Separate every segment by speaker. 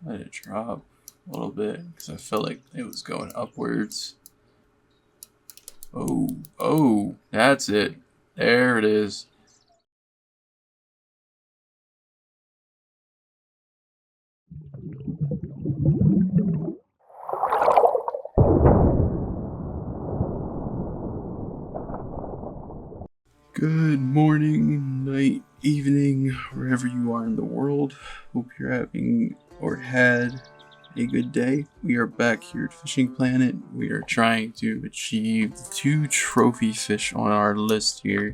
Speaker 1: Let it drop a little bit because I felt like it was going upwards. Oh, that's it. There it is. Good morning, night, evening, wherever you are in the world. Hope you're having or had a good day. We are back here at Fishing Planet. We are trying to achieve 2 trophy fish on our list here.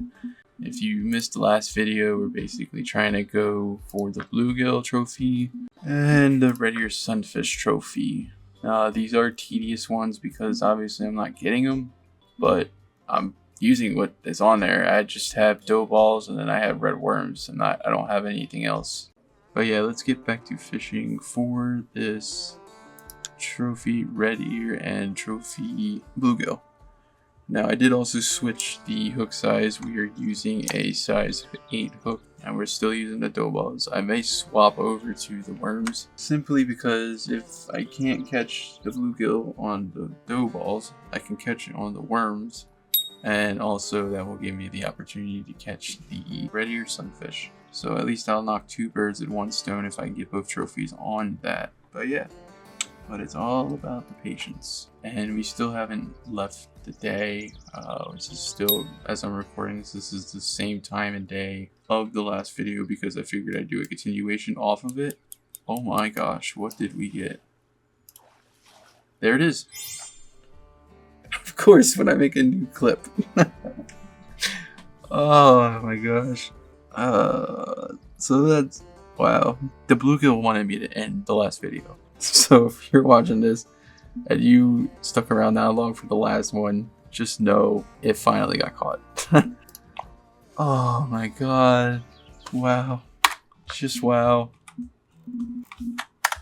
Speaker 1: If you missed the last video, we're basically trying to go for the Bluegill trophy and the Redear Sunfish trophy. These are tedious ones because obviously I'm not getting them, but I'm using what is on there. I just have dough balls and then I have red worms, and I don't have anything else. But yeah, let's get back to fishing for this trophy Redear and trophy Bluegill. Now I did also switch the hook size. We are using a size 8 hook and we're still using the dough balls. I may swap over to the worms simply because if I can't catch the bluegill on the dough balls, I can catch it on the worms, and also that will give me the opportunity to catch the Redear Sunfish. So at least I'll knock 2 birds with 1 stone if I can get both trophies on that. But yeah, but it's all about the patience. And we still haven't left the day, which is still, as I'm recording this is the same time and day of the last video because I figured I'd do a continuation off of it. Oh my gosh, what did we get? There it is. Of course, when I make a new clip. Oh my gosh. So that's, wow. The bluegill wanted me to end the last video. So if you're watching this and you stuck around that long for the last one, just know it finally got caught. Oh my god. Wow. Just wow.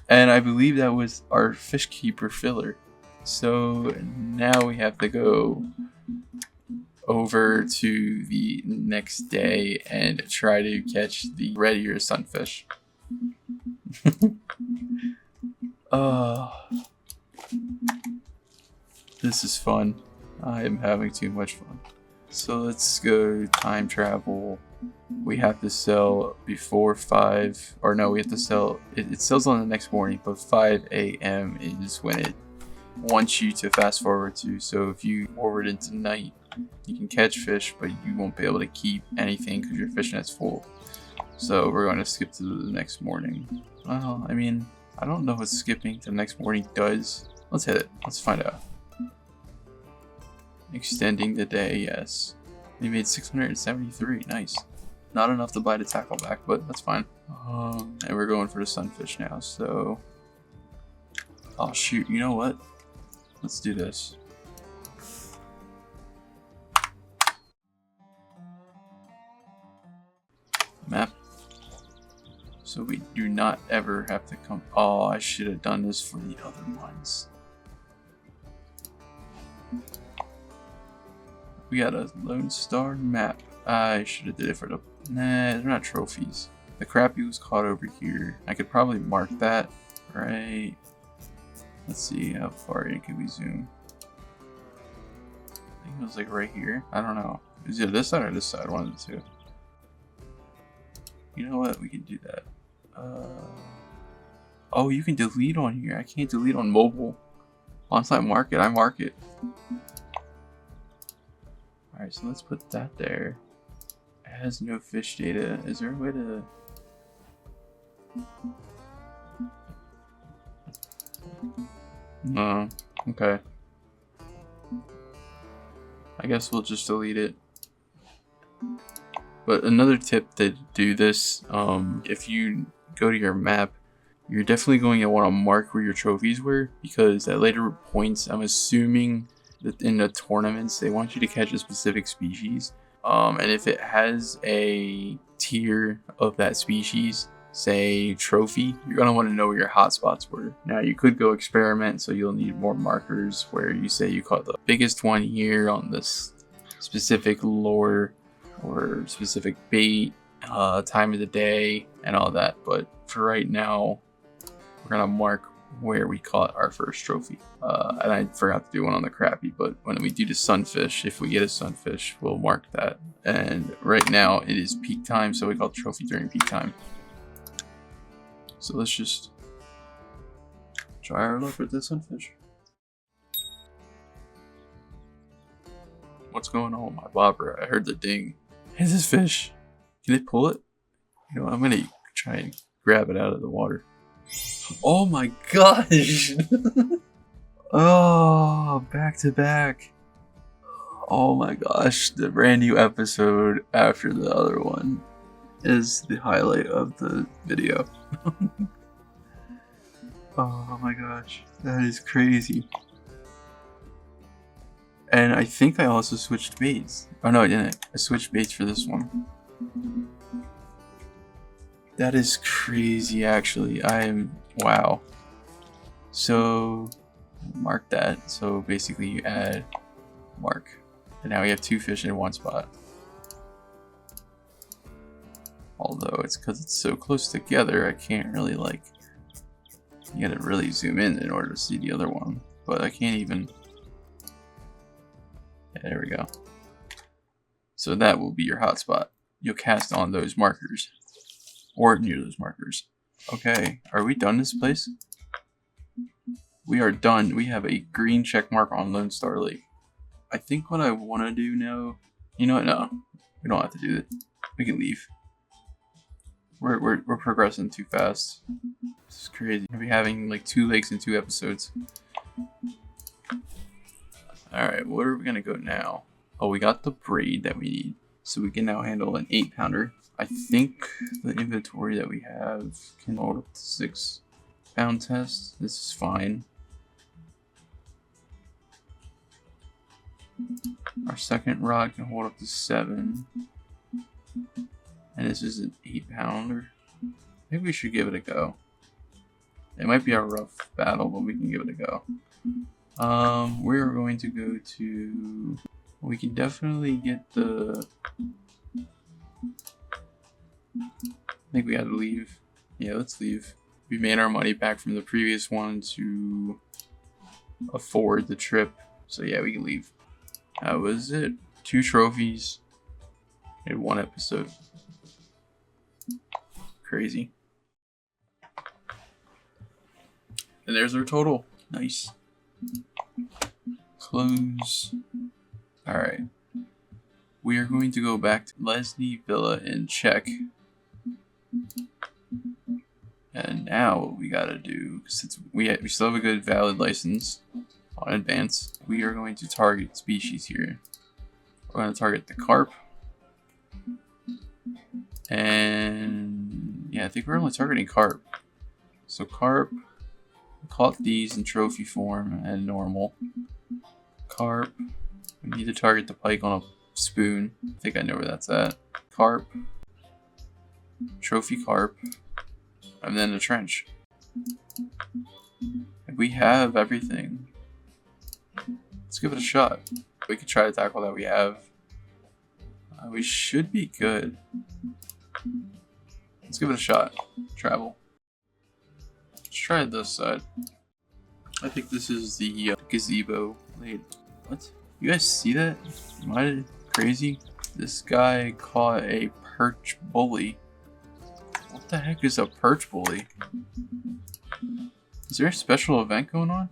Speaker 1: And I believe that was our fish keeper filler. So now we have to go over to the next day and try to catch the Redear Sunfish. This is fun. I am having too much fun. So let's go time travel. We have to sell before 5, or no, we have to sell, it sells on the next morning, but 5 a.m. is when it wants you to fast forward to. So if you forward into night, you can catch fish, but you won't be able to keep anything because your fish net's full. So we're going to skip to the next morning. Well, I mean, I don't know what skipping to the next morning does. Let's hit it. Let's find out. Extending the day, yes. We made 673. Nice. Not enough to buy the tackle back, but that's fine. And we're going for the sunfish now, so... Oh shoot, you know what? Let's do this. Map. So we do not ever have to come... Oh, I should have done this for the other ones. We got a Lone Star map. I should have did it for the... Nah, they're not trophies. The crappie was caught over here. I could probably mark that, right? Let's see how far in can we zoom. I think it was like right here. I don't know. Is it this side or this side? One of the two. You know what? We can do that. Oh, you can delete on here. I can't delete on mobile. Once I mark it, I mark it. Alright, so let's put that there. It has no fish data. Is there a way to... No. Okay. I guess we'll just delete it. But another tip to do this, if you go to your map, you're definitely going to want to mark where your trophies were, because at later points, I'm assuming that in the tournaments, they want you to catch a specific species. And if it has a tier of that species, say trophy, you're going to want to know where your hotspots were. Now you could go experiment, so you'll need more markers where you say you caught the biggest one here on this specific lure or specific bait, time of the day and all that. But for right now, we're gonna mark where we caught our first trophy. And I forgot to do one on the crappie, but when we do the sunfish, if we get a sunfish, we'll mark that. And right now it is peak time, so we caught the trophy during peak time. So let's just try our luck with this sunfish. What's going on with my bobber? I heard the ding. Hey, this fish. Can it pull it? You know, I'm gonna try and grab it out of the water. Oh my gosh! Oh, back to back. Oh my gosh, the brand new episode after the other one is the highlight of the video. Oh my gosh, that is crazy. And I think I also switched baits. Oh no, I didn't. I switched baits for this one. That is crazy, actually. Wow. So, mark that. So basically you add mark. And now we have 2 fish in one spot. Although it's because it's so close together, I can't really you gotta really zoom in order to see the other one. But I can't even. Yeah, there we go. So that will be your hotspot. You'll cast on those markers. Or near those markers. Okay, are we done this place? We are done. We have a green check mark on Lone Star Lake. I think what I want to do now... You know what? No. We don't have to do it. We can leave. We're progressing too fast. This is crazy. We'll be having like 2 lakes in 2 episodes. Alright, where are we going to go now? Oh, we got the braid that we need. So we can now handle an 8-pounder. I think the inventory that we have can hold up to 6-pound test. This is fine. Our second rod can hold up to 7. And this is an 8-pounder. Maybe we should give it a go. It might be a rough battle, but we can give it a go. We're going to go to... We can definitely get the... I think we had to leave. Yeah, let's leave. We made our money back from the previous one to afford the trip. So yeah, we can leave. That was it. 2 trophies in 1 episode. Crazy. And there's our total. Nice. Close. Alright. We are going to go back to Lesni Villa in Czech. And now what we gotta do, since we still have a good valid license on advance, we are going to target species here. We're going to target the carp. And yeah, I think we're only targeting carp. So carp, caught these in trophy form and normal. Carp, we need to target the pike on a spoon. I think I know where that's at. Carp, trophy carp, and then the trench. If we have everything, let's give it a shot. We could try to tackle that we have. We should be good. Let's give it a shot. Travel. Let's try this side. I think this is the gazebo. Wait, what? You guys see that? Am I crazy? This guy caught a Perch Bully. What the heck is a Perch Bully? Is there a special event going on?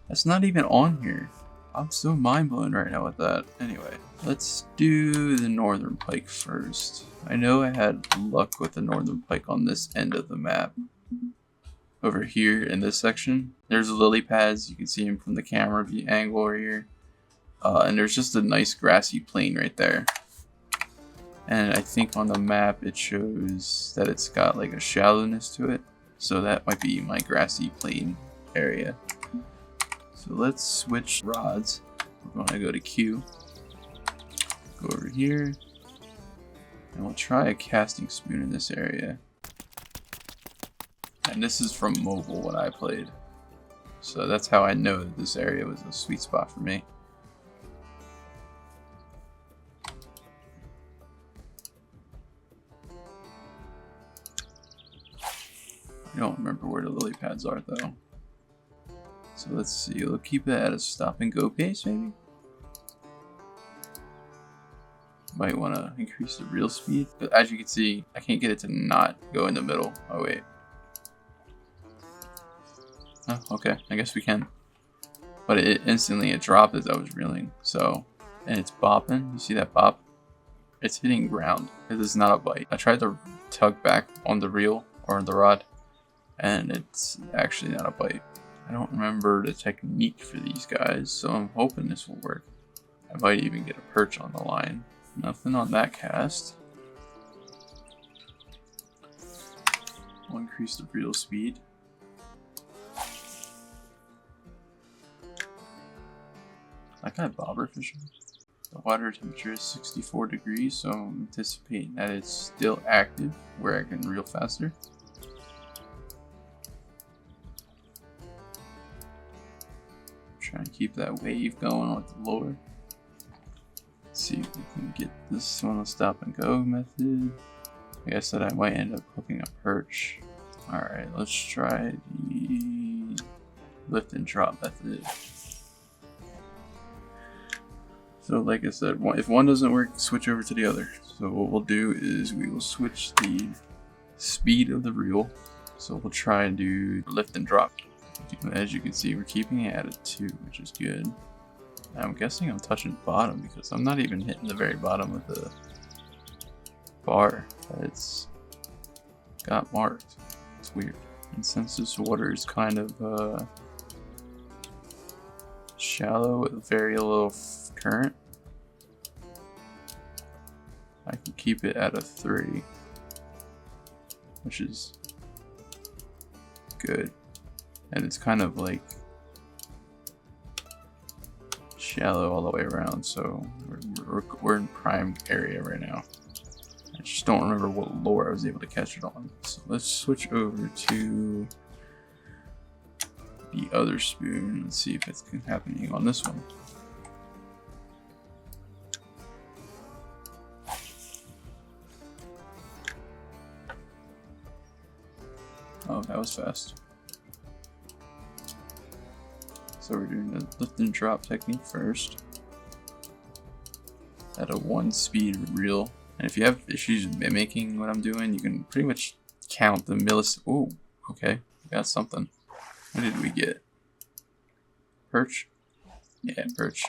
Speaker 1: That's not even on here. I'm so mind blown right now with that. Anyway, let's do the Northern Pike first. I know I had luck with the Northern Pike on this end of the map. Over here in this section, there's lily pads. You can see them from the camera view angle over here. And there's just a nice grassy plain right there. And I think on the map it shows that it's got like a shallowness to it. So that might be my grassy plain area. So let's switch rods. We're going to go to Q. Go over here. And we'll try a casting spoon in this area. And this is from mobile when I played. So that's how I know that this area was a sweet spot for me. I don't remember where the lily pads are though. So let's see, we'll keep it at a stop and go pace maybe? Might want to increase the reel speed, but as you can see, I can't get it to not go in the middle. Oh wait. Oh, okay, I guess we can. But it instantly dropped as I was reeling, so, and it's bopping. You see that bop? It's hitting ground. It is not a bite. I tried to tug back on the reel or the rod, and it's actually not a bite. I don't remember the technique for these guys, so I'm hoping this will work. I might even get a perch on the line. Nothing on that cast. We'll increase the reel speed. That guy bobber fishing. The water temperature is 64 degrees, so I'm anticipating that it's still active where I can reel faster. Try and keep that wave going with the lure. Let's see if we can get this on a stop and go method. Like I said, I might end up hooking a perch. Alright, let's try the lift and drop method. So like I said, if one doesn't work, switch over to the other. So what we'll do is we will switch the speed of the reel. So we'll try and do lift and drop. As you can see, we're keeping it at a 2, which is good. I'm guessing I'm touching bottom because I'm not even hitting the very bottom of the bar. It's got marked. It's weird. And since this water is kind of shallow with very little current, I can keep it at a 3, which is good. And it's kind of like shallow all the way around, so we're in prime area right now. I just don't remember what lure I was able to catch it on. So let's switch over to the other spoon and see if it's happening on this one. Oh, that was fast. So we're doing the lift and drop technique first at a 1 speed reel. And if you have issues mimicking what I'm doing, you can pretty much count the millis. Oh, okay, we got something. What did we get? Perch? Yeah, perch.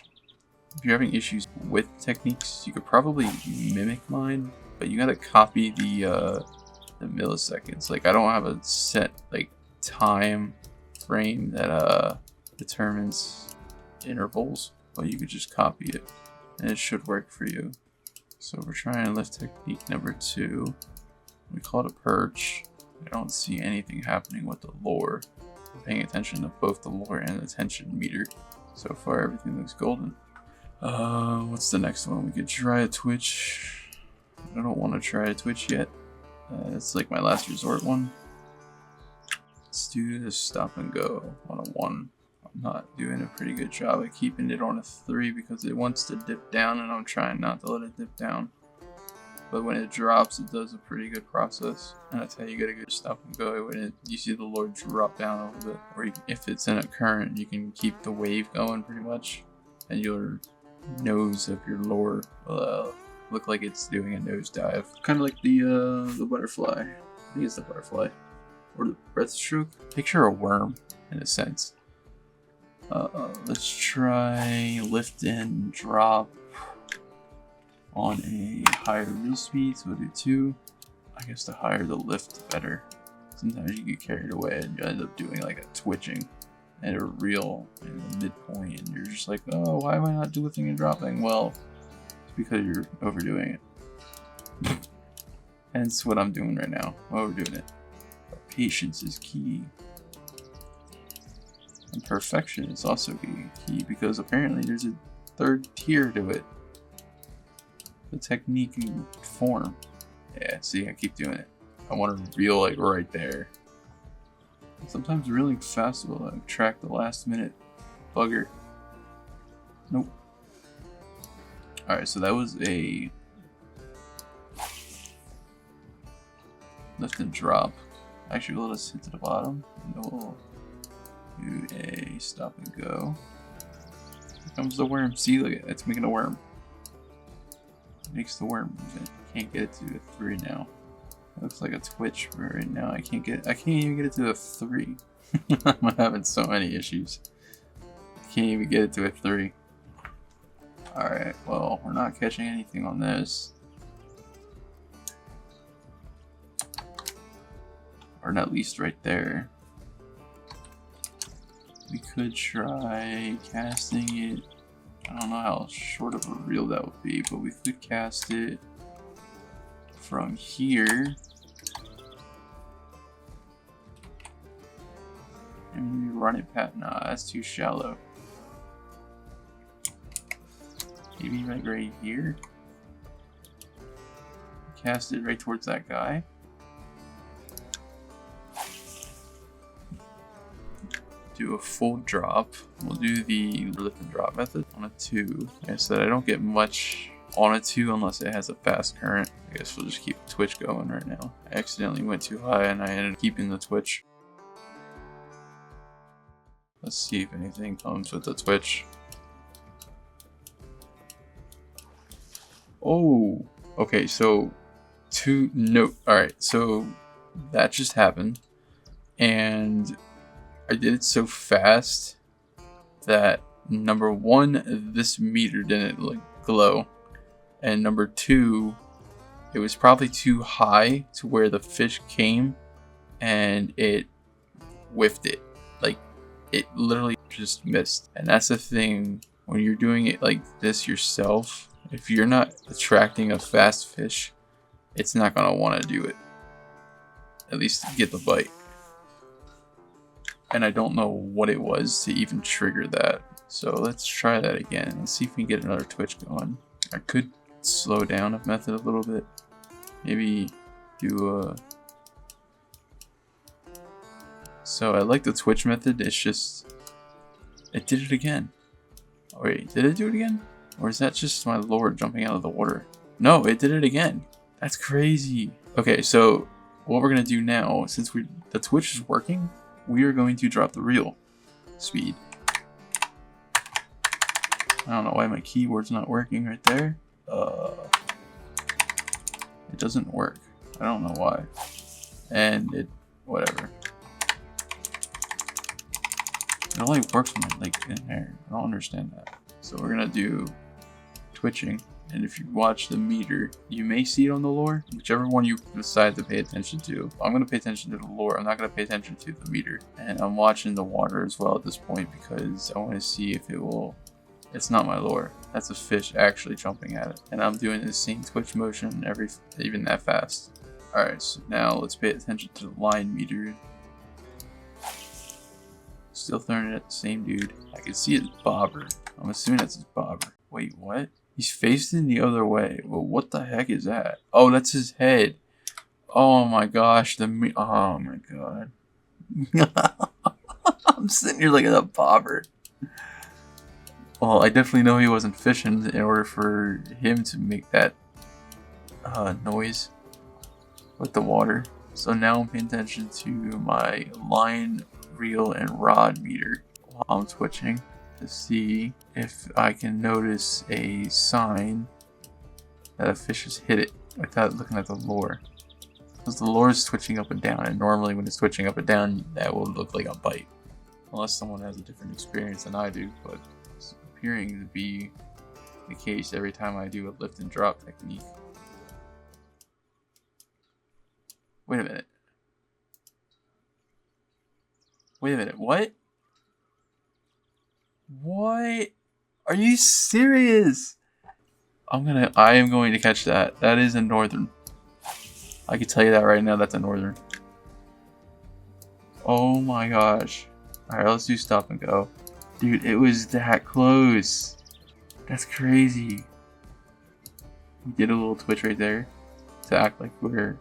Speaker 1: If you're having issues with techniques, you could probably mimic mine, but you gotta copy the milliseconds. Like I don't have a set like time frame that determines intervals, but you could just copy it and it should work for you. So we're trying lift technique number 2. We call it a perch. I don't see anything happening with the lure. I'm paying attention to both the lure and the tension meter. So far everything looks golden. What's the next one? We could try a twitch. I don't want to try a twitch yet. It's like my last resort one. Let's do this stop and go on a 1. I'm not doing a pretty good job at keeping it on a 3 because it wants to dip down and I'm trying not to let it dip down. But when it drops, it does a pretty good process. And that's how you gotta go stop and go. When you see the lure drop down a little bit. Or if it's in a current, you can keep the wave going pretty much. And your nose of your lure will look like it's doing a nosedive. Kind of like the butterfly. I think it's the butterfly. Or the breaststroke. Picture a worm, in a sense. Let's try lift and drop on a higher reel speed, so we'll do 2. I guess the higher the lift, the better. Sometimes you get carried away and you end up doing like a twitching and a reel in the midpoint, and you're just like, oh, why am I not lifting and dropping? Well, it's because you're overdoing it. Hence what I'm doing right now while we're doing it. But patience is key. And perfection is also key because apparently there's a 3rd tier to it. The technique and form. Yeah, see, I keep doing it. I want to reel like right there. And sometimes reeling fast will attract the last minute bugger. Nope. Alright, so that was a lift and drop. Actually, let us hit to the bottom, and then we'll do a stop and go. Here comes the worm. See, look, it's making a worm. Makes the worm movement. Can't get it to a 3 now. It looks like a twitch right now. I can't even get it to a 3. I'm having so many issues. I can't even get it to a 3. Alright, well, we're not catching anything on this. Or at least right there. We could try casting it. I don't know how short of a reel that would be, but we could cast it from here. And maybe run it past. Nah, that's too shallow. Maybe right here. Cast it right towards that guy. Do a full drop. We'll do the lift and drop method on a 2. Like I said, I don't get much on a 2 unless it has a fast current. I guess we'll just keep the twitch going right now. I accidentally went too high and I ended up keeping the twitch. Let's see if anything comes with the twitch. Oh, okay, so alright, so that just happened. And I did it so fast that number 1, this meter didn't like glow, and number 2, it was probably too high to where the fish came, and it whiffed it. Like it literally just missed. And that's the thing when you're doing it like this yourself. If you're not attracting a fast fish, it's not gonna want to do it. At least to get the bite. And I don't know what it was to even trigger that. So let's try that again and see if we can get another twitch going. I could slow down a method a little bit. Maybe do a... So I like the twitch method, it's just... It did it again. Oh, wait, did it do it again? Or is that just my lure jumping out of the water? No, it did it again. That's crazy. Okay, so what we're gonna do now, since the twitch is working, we are going to drop the reel speed. I don't know why my keyboard's not working right there. It doesn't work. I don't know why. And whatever. It only works when I like in there. I don't understand that. So we're gonna do twitching. And if you watch the meter, you may see it on the lure, whichever one you decide to pay attention to. I'm going to pay attention to the lure, I'm not going to pay attention to the meter. And I'm watching the water as well at this point because I want to see if it will... It's not my lure, that's a fish actually jumping at it. And I'm doing the same twitch motion even that fast. Alright, so now let's pay attention to the line meter. Still throwing it at the same dude. I can see it's bobber. I'm assuming that's his bobber. Wait, what? He's facing the other way. Well, what the heck is that? Oh, that's his head. Oh my gosh. Oh my god. I'm sitting here looking at bobber. Well, I definitely know he wasn't fishing in order for him to make that noise with the water. So now I'm paying attention to my line, reel, and rod meter while I'm twitching to see if I can notice a sign that a fish has hit it without looking at the lure. Because the lure is twitching up and down, and normally when it's twitching up and down, that will look like a bite. Unless someone has a different experience than I do, but it's appearing to be the case every time I do a lift and drop technique. Wait a minute. Wait a minute, what? What? Are you serious? I am going to catch that. That is a northern. I can tell you that right now, that's a northern. Oh my gosh. Alright, let's do stop and go. Dude, it was that close. That's crazy. We did a little twitch right there to act like we're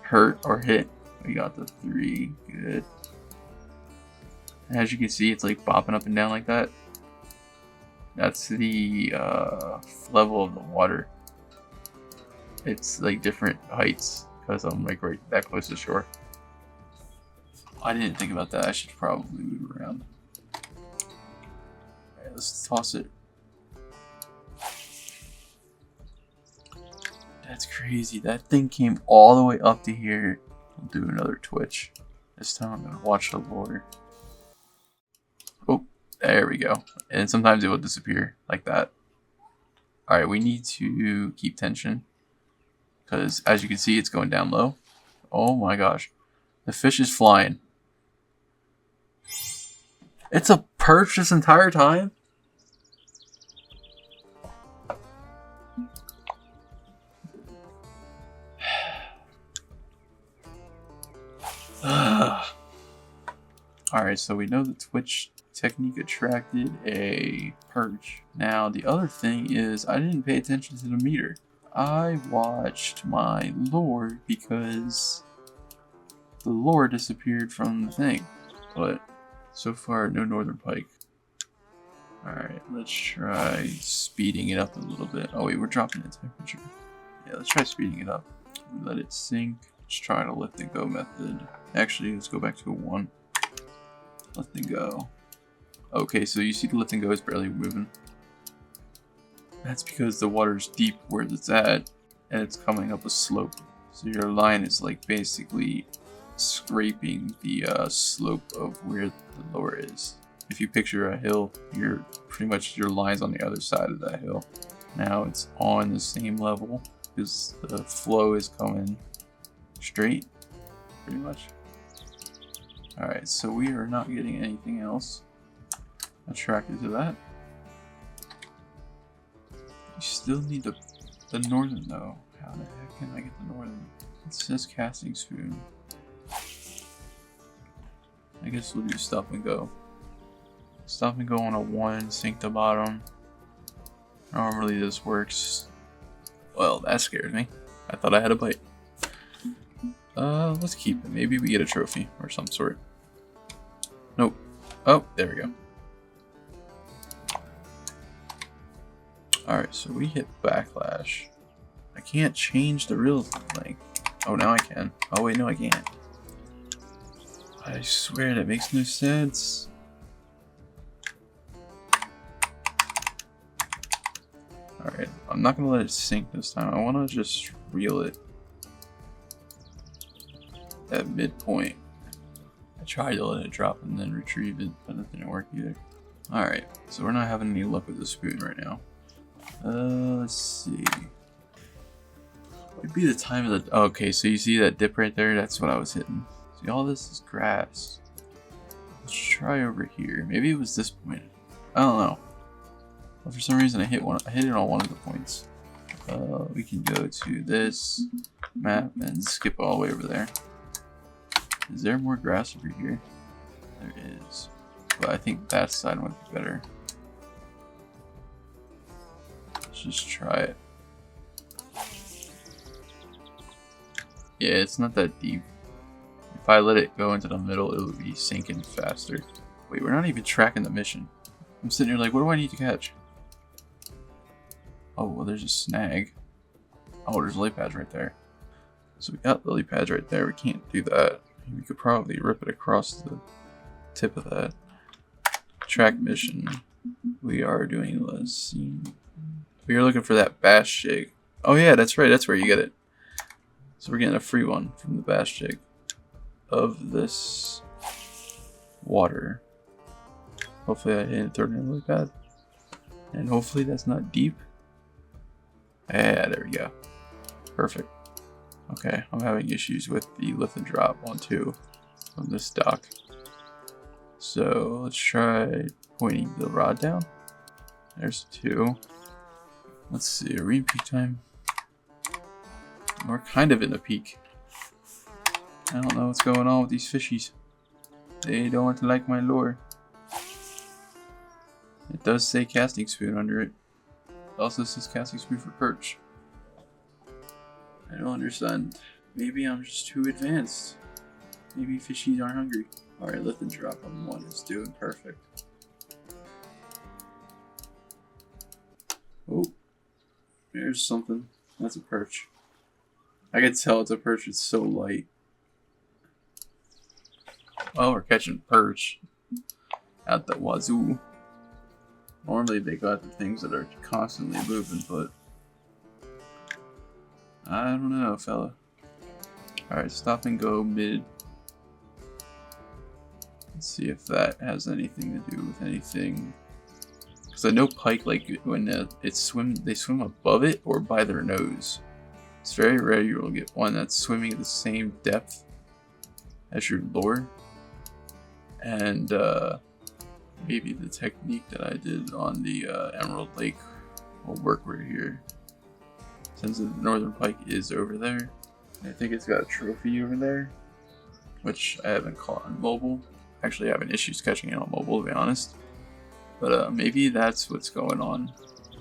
Speaker 1: hurt or hit. We got the 3. Good. And as you can see, it's like bopping up and down like that. That's the level of the water. It's like different heights because I'm like right that close to shore. I didn't think about that. I should probably move around. Alright, let's toss it. That's crazy. That thing came all the way up to here. I'll do another twitch. This time I'm going to watch the lure. Oh, there we go. And sometimes it will disappear like that. Alright, we need to keep tension. Because as you can see, it's going down low. Oh my gosh. The fish is flying. It's a perch this entire time? Alright, so we know the twitch technique attracted a perch. Now, the other thing is I didn't pay attention to the meter. I watched my lure because the lure disappeared from the thing. But so far, no northern pike. Alright, let's try speeding it up a little bit. Oh wait, we're dropping the temperature. Yeah, let's try speeding it up. Let it sink. Let's try the lift and go method. Actually, let's go back to a 1. Lift and go. Okay, so you see the lift and go is barely moving. That's because the water's deep where it's at, and it's coming up a slope. So your line is like basically scraping the slope of where the lure is. If you picture a hill, you're pretty much your line's on the other side of that hill. Now it's on the same level because the flow is coming straight, pretty much. Alright, so we are not getting anything else attracted to that. You still need the northern though. How the heck can I get the northern? It says casting spoon. I guess we'll do stop and go. Stop and go on a 1, sink the bottom. Normally this works. Well, that scared me. I thought I had a bite. Let's keep it. Maybe we get a trophy or some sort. Nope. Oh, there we go. Alright, so we hit backlash. I can't change the reel length. Oh, now I can. Oh, wait, no, I can't. I swear that makes no sense. Alright, I'm not going to let it sink this time. I want to just reel it at midpoint. I tried to let it drop and then retrieve it, but it didn't work either. Alright, so we're not having any luck with the spoon right now. Let's see. What would be the time of the... Okay, so you see that dip right there? That's what I was hitting. See, all this is grass. Let's try over here. Maybe it was this point. I don't know. But for some reason I hit it on one of the points. We can go to this map and skip all the way over there. Is there more grass over here? There is. But I think that side might be better. Let's just try it. Yeah, it's not that deep. If I let it go into the middle, it would be sinking faster. Wait, we're not even tracking the mission. I'm sitting here like, what do I need to catch? Oh, well, there's a snag. Oh, there's lily pads right there. So we got lily pads right there. We can't do that. We could probably rip it across the tip of that. Track mission. We are doing Lesni. We are looking for that bass jig. Oh yeah, that's right. That's where you get it. So we're getting a free one from the bass jig of this water. Hopefully I didn't throw it in really bad. And hopefully that's not deep. Yeah, there we go. Perfect. Okay, I'm having issues with the lift and drop on 2 on this dock. So let's try pointing the rod down. There's 2. Let's see, are we in peak time? We're kind of in the peak. I don't know what's going on with these fishies. They don't like my lure. It does say casting spoon under it. It also says casting spoon for perch. I don't understand. Maybe I'm just too advanced. Maybe fishies aren't hungry. Alright, lift and drop on 1 is doing perfect. Oh, there's something. That's a perch. I can tell it's a perch, it's so light. Well, we're catching perch out the wazoo. Normally they got the things that are constantly moving, but I don't know, fella. Alright, stop and go mid. Let's see if that has anything to do with anything. Because I know pike, like when they swim above it or by their nose. It's very rare you'll get one that's swimming at the same depth as your lure. And maybe the technique that I did on the Emerald Lake will work right here. Since the Northern Pike is over there. I think it's got a trophy over there, which I haven't caught on mobile. Actually, having issues catching it on mobile, to be honest. But maybe that's what's going on.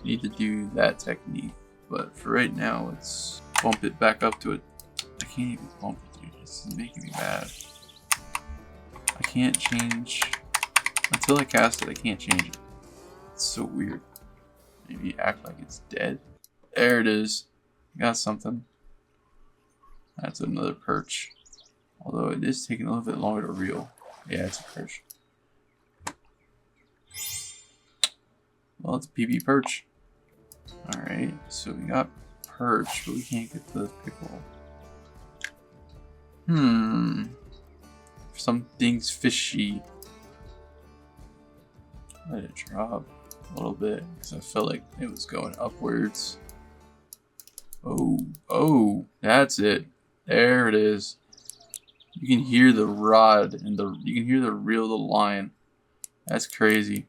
Speaker 1: Need to do that technique. But for right now, let's bump it back up to it. I can't even bump it, dude. This is making me mad. I can't change. Until I cast it, I can't change it. It's so weird. Maybe act like it's dead. There it is. Got something. That's another perch. Although it is taking a little bit longer to reel. Yeah, it's a perch. Well, it's a PB perch. Alright, so we got perch, but we can't get the pickle. Something's fishy. Let it drop a little bit because I felt like it was going upwards. Oh, that's it. There it is. You can hear the rod and you can hear the reel of the line. That's crazy.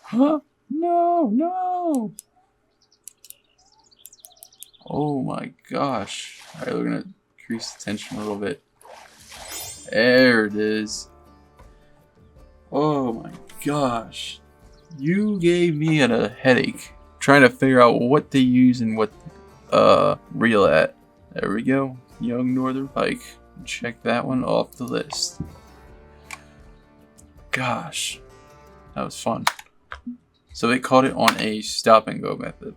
Speaker 1: Huh? No. Oh my gosh. Alright, we're gonna increase the tension a little bit. There it is. Oh my gosh. You gave me a headache trying to figure out what to use and what reel at. There we go. Young Northern Pike. Check that one off the list. Gosh. That was fun. So they caught it on a stop and go method.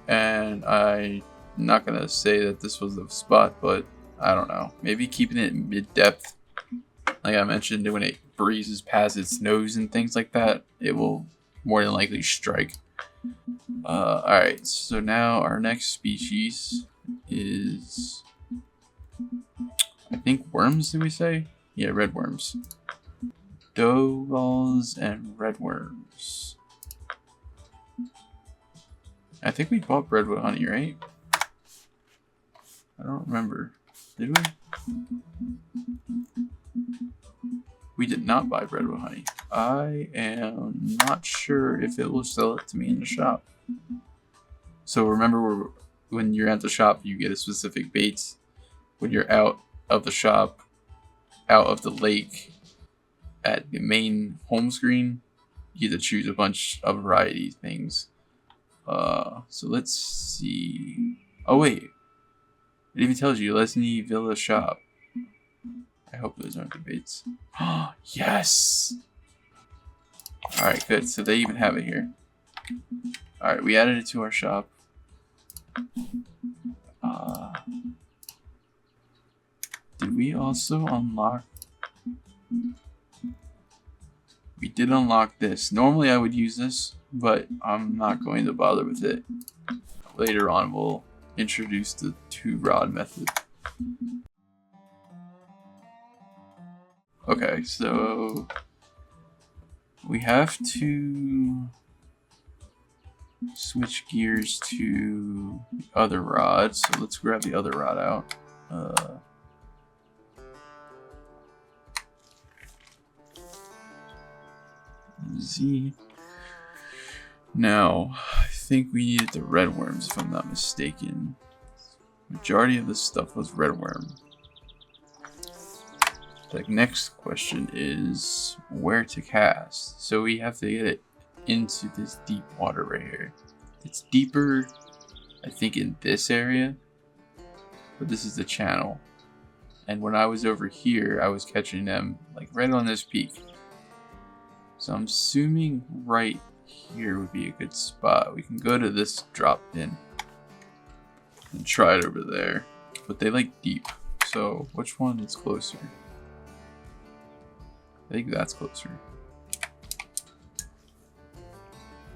Speaker 1: And I'm not gonna say that this was the spot, but I don't know. Maybe keeping it mid depth. Like I mentioned, when it breezes past its nose and things like that, it will more than likely strike. Alright, so now our next species is, I think, worms, did we say? Yeah, red worms. Dough balls and red worms. I think we bought bread with honey, right? I don't remember. Did we? We did not buy bread with honey. I am not sure if it will sell it to me in the shop. So remember, when you're at the shop, you get a specific bait. When you're out of the shop, out of the lake, at the main home screen, you get to choose a bunch of variety things. So let's see. Oh wait, it even tells you Lesni Vila shop. I hope those aren't the baits. Yes! Alright, good. So they even have it here. Alright, we added it to our shop. Did we also unlock? We did unlock this. Normally I would use this, but I'm not going to bother with it. Later on we'll introduce the 2-rod method. Okay, so we have to switch gears to the other rod. So let's grab the other rod out. Z. Now, I think we needed the red worms, if I'm not mistaken. Majority of this stuff was red worm. The next question is where to cast. So we have to get it into this deep water right here. It's deeper, I think, in this area, but this is the channel. And when I was over here, I was catching them like right on this peak. So I'm assuming right here would be a good spot. We can go to this drop in and try it over there, but they like deep. So which one is closer? I think that's closer.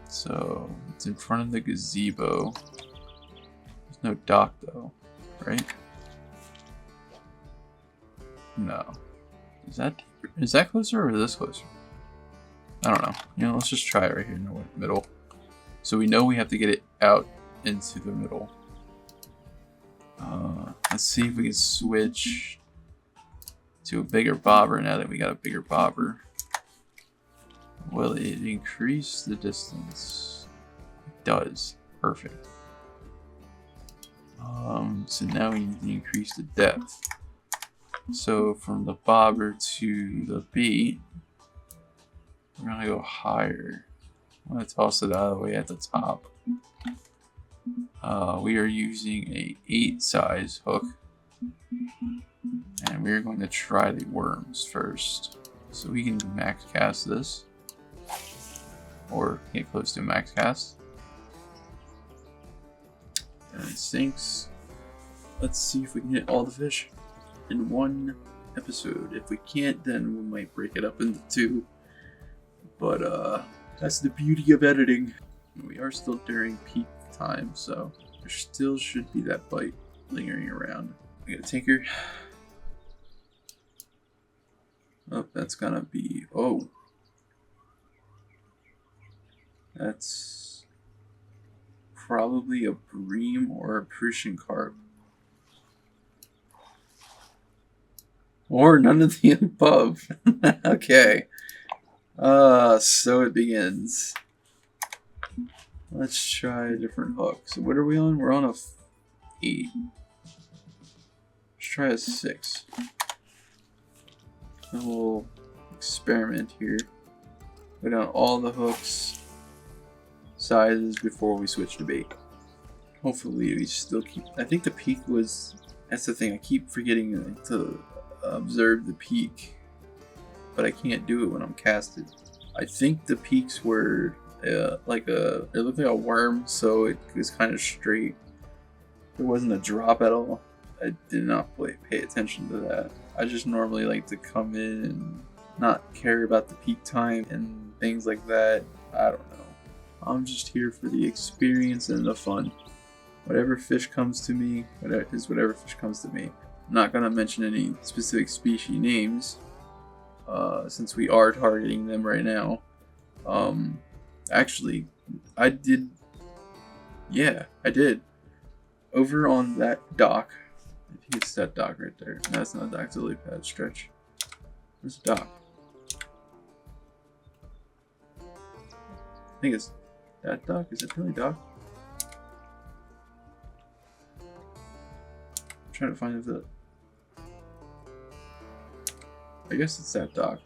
Speaker 1: So it's in front of the gazebo. There's no dock though, right? No. Is that closer or is this closer? I don't know. You know, let's just try it right here in the middle. So we know we have to get it out into the middle. Let's see if we can switch to a bigger bobber now that we got a bigger bobber. Will it increase the distance? It does. Perfect. So now we need to increase the depth. So from the bobber to the bait, we're gonna go higher. I'm gonna toss it out of the way at the top. We are using a 8 size hook, and we're going to try the worms first. So we can max cast this, or get close to max cast. And it sinks. Let's see if we can hit all the fish in one episode. If we can't, then we might break it up into 2. But that's the beauty of editing. We are still during peak time, so there still should be that bite lingering around. We got a tinker. Oh, that's gonna be, oh. That's probably a bream or a Prussian carp. Or none of the above. Okay. So it begins. Let's try a different hook. So what are we on? We're on a 8. Let's try a 6. And we'll experiment here. Put down all the hooks sizes before we switch to bait. Hopefully we still keep, I think the peak was, that's the thing, I keep forgetting to observe the peak, but I can't do it when I'm casted. I think the peaks were it looked like a worm, so it was kind of straight. There wasn't a drop at all. I did not pay attention to that. I just normally like to come in and not care about the peak time and things like that. I don't know. I'm just here for the experience and the fun. Whatever fish comes to me, whatever fish comes to me. I'm not going to mention any specific species names, since we are targeting them right now. Actually, I did. Yeah, I did. Over on that dock. I think it's that dock right there. No, it's not a dock, it's a lily pad stretch. Where's the dock? I think it's that dock. Is it really dock? I'm trying to find the. I guess it's that dock.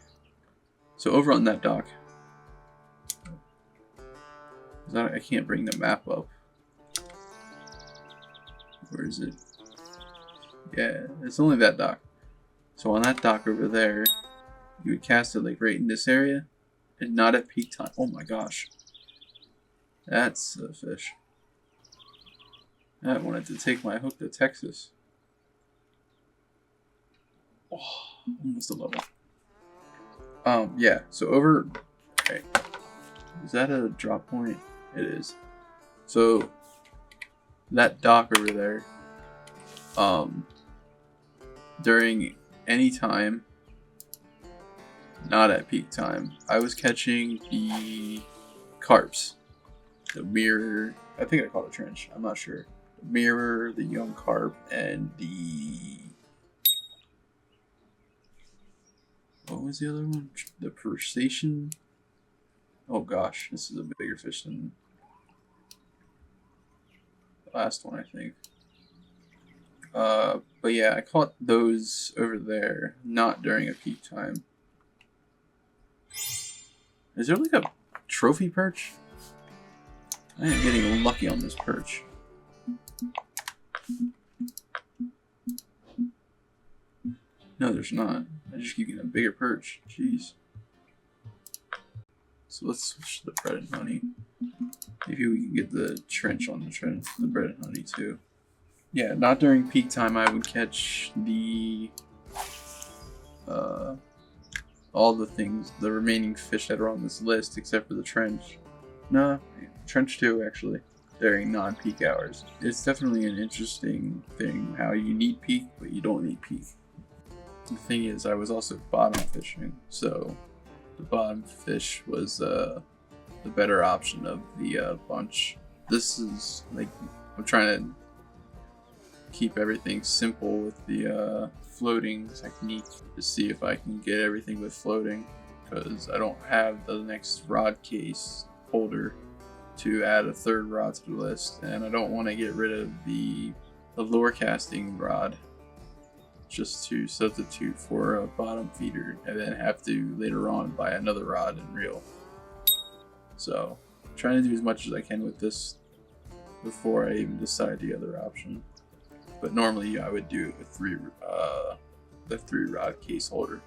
Speaker 1: So over on that dock. I can't bring the map up. Where is it? Yeah, it's only that dock. So on that dock over there, you would cast it like right in this area, and not at peak time. Oh my gosh. That's a fish. I wanted to take my hook to Texas. Oh, almost a level. Yeah, so over... Okay. Is that a drop point? It is. So, that dock over there, during any time, not at peak time, I was catching the carps. The mirror, I think I call it trench, I'm not sure. The mirror, the young carp, and the... What was the other one? The crustacean? Oh gosh, this is a bigger fish than the last one, I think. But yeah, I caught those over there, not during a peak time. Is there like a trophy perch? I am getting lucky on this perch. No, there's not. I just keep getting a bigger perch. Jeez. So let's switch to the bread and honey. Maybe we can get the trench on the bread and honey too. Yeah, not during peak time. I would catch the all the remaining fish that are on this list, except for the trench. No, trench 2 actually, during non-peak hours. It's definitely an interesting thing how you need peak, but you don't need peak. The thing is, I was also bottom fishing, so the bottom fish was the better option of the bunch. This is like, I'm trying to keep everything simple with the floating technique to see if I can get everything with floating, because I don't have the next rod case holder to add a third rod to the list, and I don't want to get rid of the lure casting rod just to substitute for a bottom feeder and then have to later on buy another rod and reel. So I'm trying to do as much as I can with this before I even decide the other option. But normally I would do it with the 3 rod case holder.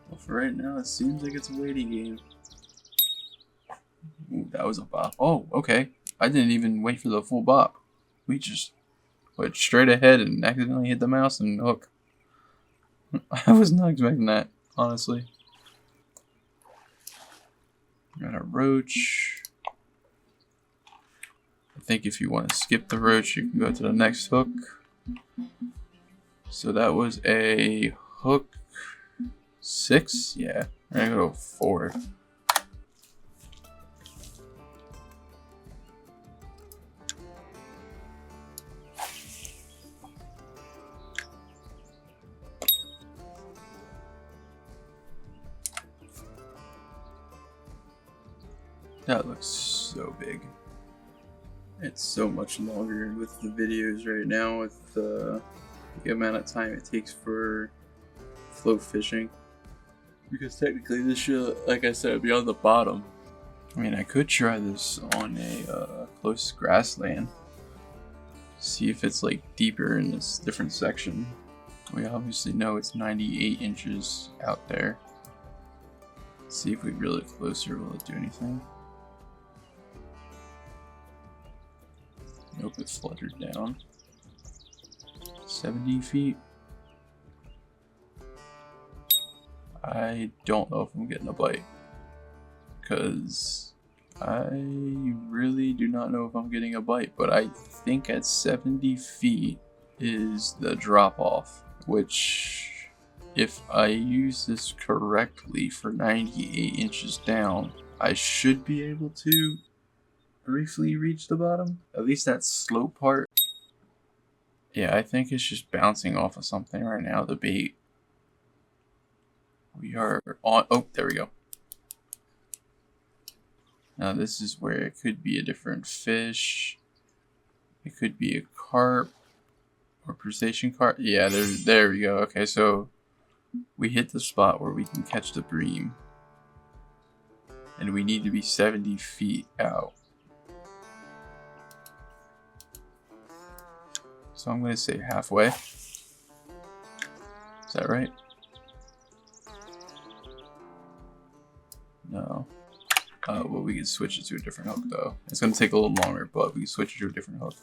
Speaker 1: Well, for right now it seems like it's a waiting game. Ooh, that was a bop. Oh, okay. I didn't even wait for the full bop. We just went straight ahead and accidentally hit the mouse and hook. I was not expecting that, honestly. Got a roach. I think if you want to skip the roach, you can go to the next hook. So that was a hook 6? Yeah, I'm gonna go 4. That looks so big. It's so much longer with the videos right now with the amount of time it takes for float fishing. Because technically this should, like I said, be on the bottom. I mean, I could try this on a close grassland. See if it's like deeper in this different section. We obviously know it's 98 inches out there. Let's see if we reel it closer, will it do anything? Nope, it fluttered down. 70 feet. I don't know if I'm getting a bite, because I really do not know if I'm getting a bite, but I think at 70 feet is the drop off, which if I use this correctly for 98 inches down, I should be able to briefly reach the bottom, at least that slow part. Yeah, I think it's just bouncing off of something right now, the bait. We are on, oh, there we go. Now this is where it could be a different fish. It could be a carp or crustacean carp. Yeah, there we go. Okay, so we hit the spot where we can catch the bream, and we need to be 70 feet out. So I'm going to say halfway. Is that right? No. Well, we can switch it to a different hook though. It's going to take a little longer, but we can switch it to a different hook.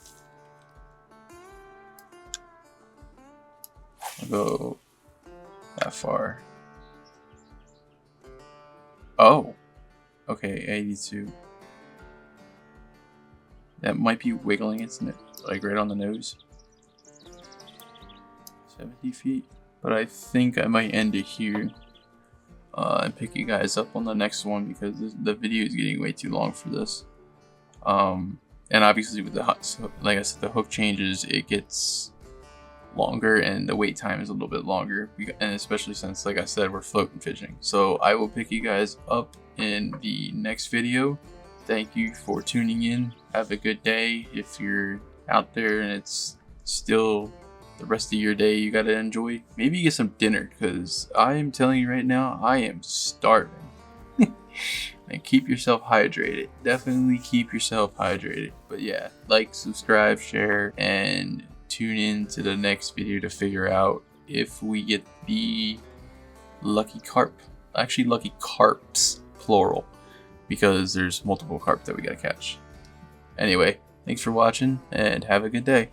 Speaker 1: I'll go that far. Oh. Okay, 82. That might be wiggling its like right on the nose. 70 feet. But I think I might end it here. And pick you guys up on the next one, because the video is getting way too long for this. And obviously with the like I said, the hook changes, it gets longer and the wait time is a little bit longer, and especially since, like I said, we're floating fishing. So I will pick you guys up in the next video. Thank you for tuning in. Have a good day. If you're out there and it's still the rest of your day you gotta enjoy, maybe get some dinner, because I am telling you right now, I am starving. And keep yourself hydrated. Definitely keep yourself hydrated. But yeah, like, subscribe, share, and tune in to the next video to figure out if we get the lucky carp. Actually, lucky carps, plural, because there's multiple carp that we gotta catch. Anyway, thanks for watching and have a good day.